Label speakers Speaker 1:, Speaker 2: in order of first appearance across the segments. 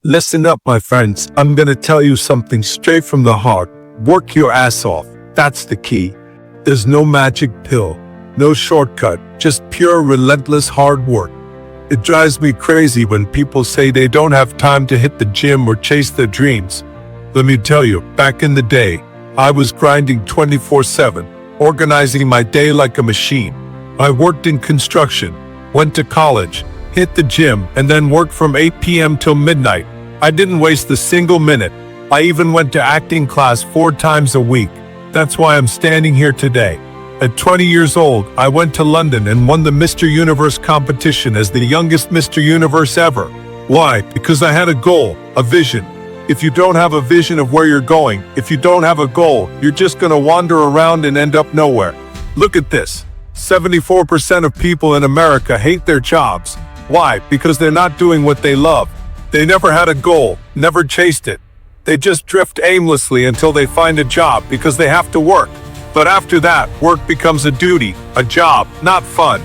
Speaker 1: Listen up, my friends. I'm gonna tell you something straight from the heart. Work your ass off. That's the key. There's no magic pill, no shortcut, just pure, relentless hard work. It drives me crazy when people say they don't have time to hit the gym or chase their dreams. Let me tell you, back in the day, I was grinding 24/7, organizing my day like a machine. I worked in construction, went to college, hit the gym, and then worked from 8 p.m. till midnight. I didn't waste a single minute. I even went to acting class 4 times a week. That's why I'm standing here today. At 20 years old, I went to London and won the Mr. Universe competition as the youngest Mr. Universe ever. Why? Because I had a goal, a vision. If you don't have a vision of where you're going, if you don't have a goal, you're just gonna wander around and end up nowhere. Look at this. 74% of people in America hate their jobs. Why? Because they're not doing what they love. They never had a goal, never chased it. They just drift aimlessly until they find a job because they have to work. But after that, work becomes a duty, a job, not fun.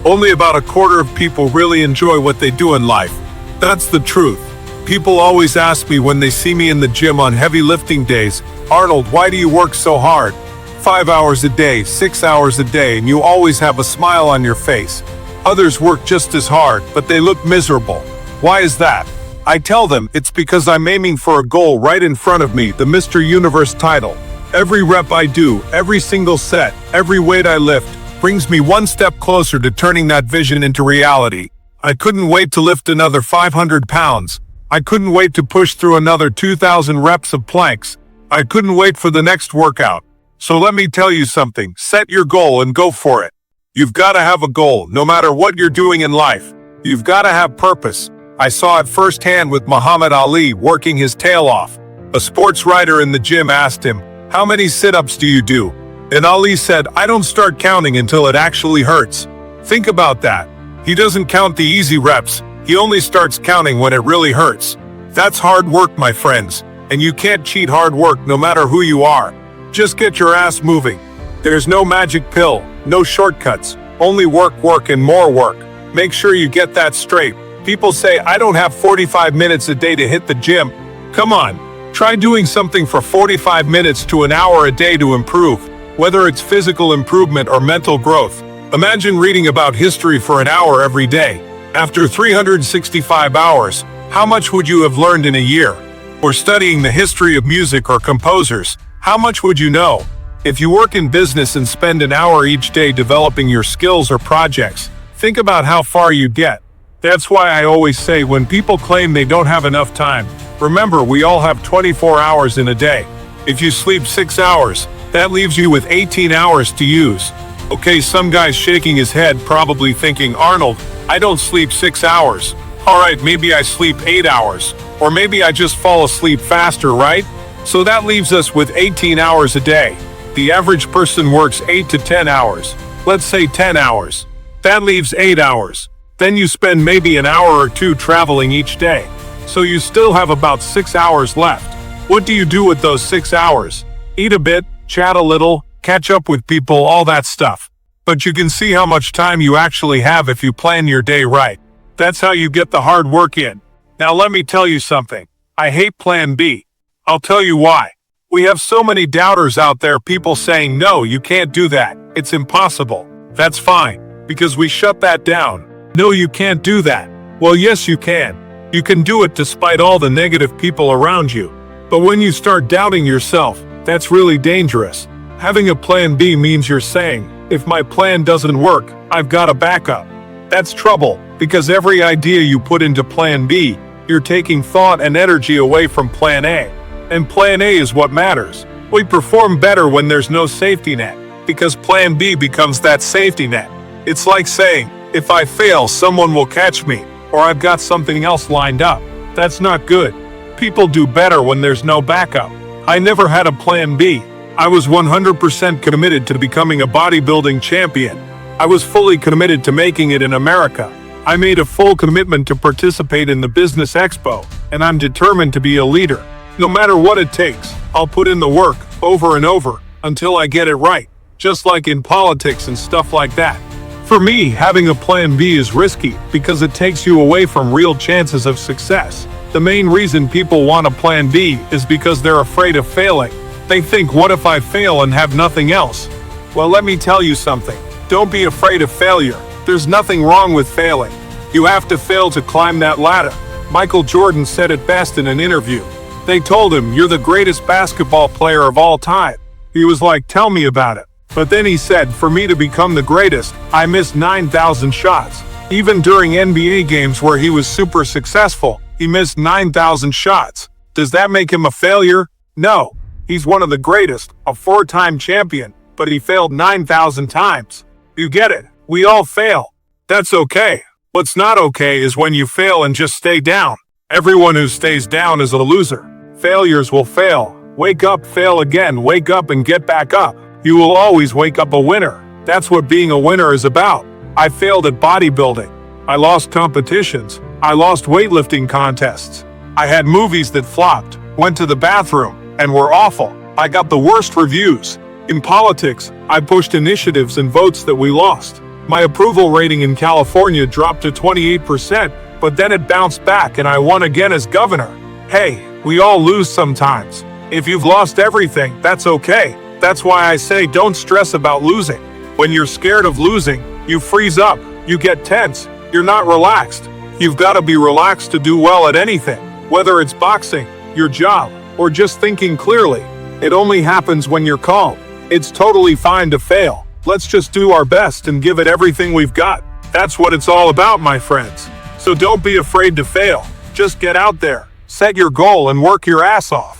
Speaker 1: Only about a quarter of people really enjoy what they do in life. That's the truth. People always ask me when they see me in the gym on heavy lifting days, "Arnold, why do you work so hard? 5 hours a day, 6 hours a day, and you always have a smile on your face. Others work just as hard, but they look miserable. Why is that?" I tell them it's because I'm aiming for a goal right in front of me, the Mr. Universe title. Every rep I do, every single set, every weight I lift, brings me one step closer to turning that vision into reality. I couldn't wait to lift another 500 pounds. I couldn't wait to push through another 2,000 reps of planks. I couldn't wait for the next workout. So let me tell you something, set your goal and go for it. You've got to have a goal, no matter what you're doing in life. You've got to have purpose. I saw it firsthand with Muhammad Ali working his tail off. A sports writer in the gym asked him, "How many sit-ups do you do?" And Ali said, "I don't start counting until it actually hurts." Think about that. He doesn't count the easy reps. He only starts counting when it really hurts. That's hard work, my friends. And you can't cheat hard work no matter who you are. Just get your ass moving. There's no magic pill, no shortcuts, only work, work, and more work. Make sure you get that straight. People say, "I don't have 45 minutes a day to hit the gym." Come on, try doing something for 45 minutes to an hour a day to improve, whether it's physical improvement or mental growth. Imagine reading about history for an hour every day. After 365 hours, how much would you have learned in a year? Or studying the history of music or composers, how much would you know? If you work in business and spend an hour each day developing your skills or projects, think about how far you get. That's why I always say when people claim they don't have enough time, remember we all have 24 hours in a day. If you sleep 6 hours, that leaves you with 18 hours to use. Okay, some guy's shaking his head probably thinking, "Arnold, I don't sleep 6 hours. Alright, maybe I sleep 8 hours. Or maybe I just fall asleep faster, right?" So that leaves us with 18 hours a day. The average person works 8 to 10 hours. Let's say 10 hours. That leaves 8 hours. Then you spend maybe an hour or 2 traveling each day. So you still have about 6 hours left. What do you do with those 6 hours? Eat a bit, chat a little, catch up with people, all that stuff. But you can see how much time you actually have if you plan your day right. That's how you get the hard work in. Now let me tell you something. I hate plan B. I'll tell you why. We have so many doubters out there, people saying, "No, you can't do that. It's impossible." That's fine, because we shut that down. "No, you can't do that." Well, yes, you can. You can do it despite all the negative people around you. But when you start doubting yourself, that's really dangerous. Having a plan B means you're saying, "If my plan doesn't work, I've got a backup." That's trouble, because every idea you put into plan B, you're taking thought and energy away from plan A. And plan A is what matters. We perform better when there's no safety net, because plan B becomes that safety net. It's like saying, "If I fail, someone will catch me," or "I've got something else lined up." That's not good. People do better when there's no backup. I never had a plan B. I was 100% committed to becoming a bodybuilding champion. I was fully committed to making it in America. I made a full commitment to participate in the Business Expo, and I'm determined to be a leader. No matter what it takes, I'll put in the work, over and over, until I get it right, just like in politics and stuff like that. For me, having a plan B is risky, because it takes you away from real chances of success. The main reason people want a plan B is because they're afraid of failing. They think, what if I fail and have nothing else? Well, let me tell you something. Don't be afraid of failure. There's nothing wrong with failing. You have to fail to climb that ladder. Michael Jordan said it best in an interview. They told him, "You're the greatest basketball player of all time." He was like, "Tell me about it." But then he said, "For me to become the greatest, I missed 9,000 shots." Even during NBA games where he was super successful, he missed 9,000 shots. Does that make him a failure? No. He's one of the greatest, a 4-time champion, but he failed 9,000 times. You get it? We all fail. That's okay. What's not okay is when you fail and just stay down. Everyone who stays down is a loser. Failures will fail. Wake up, fail again, wake up and get back up. You will always wake up a winner. That's what being a winner is about. I failed at bodybuilding. I lost competitions. I lost weightlifting contests. I had movies that flopped, went to the bathroom, and were awful. I got the worst reviews. In politics, I pushed initiatives and votes that we lost. My approval rating in California dropped to 28%, but then it bounced back and I won again as governor. Hey, we all lose sometimes. If you've lost everything, that's okay. That's why I say don't stress about losing. When you're scared of losing, you freeze up, you get tense, you're not relaxed. You've got to be relaxed to do well at anything, whether it's boxing, your job, or just thinking clearly. It only happens when you're calm. It's totally fine to fail. Let's just do our best and give it everything we've got. That's what it's all about, my friends. So don't be afraid to fail. Just get out there, set your goal and work your ass off.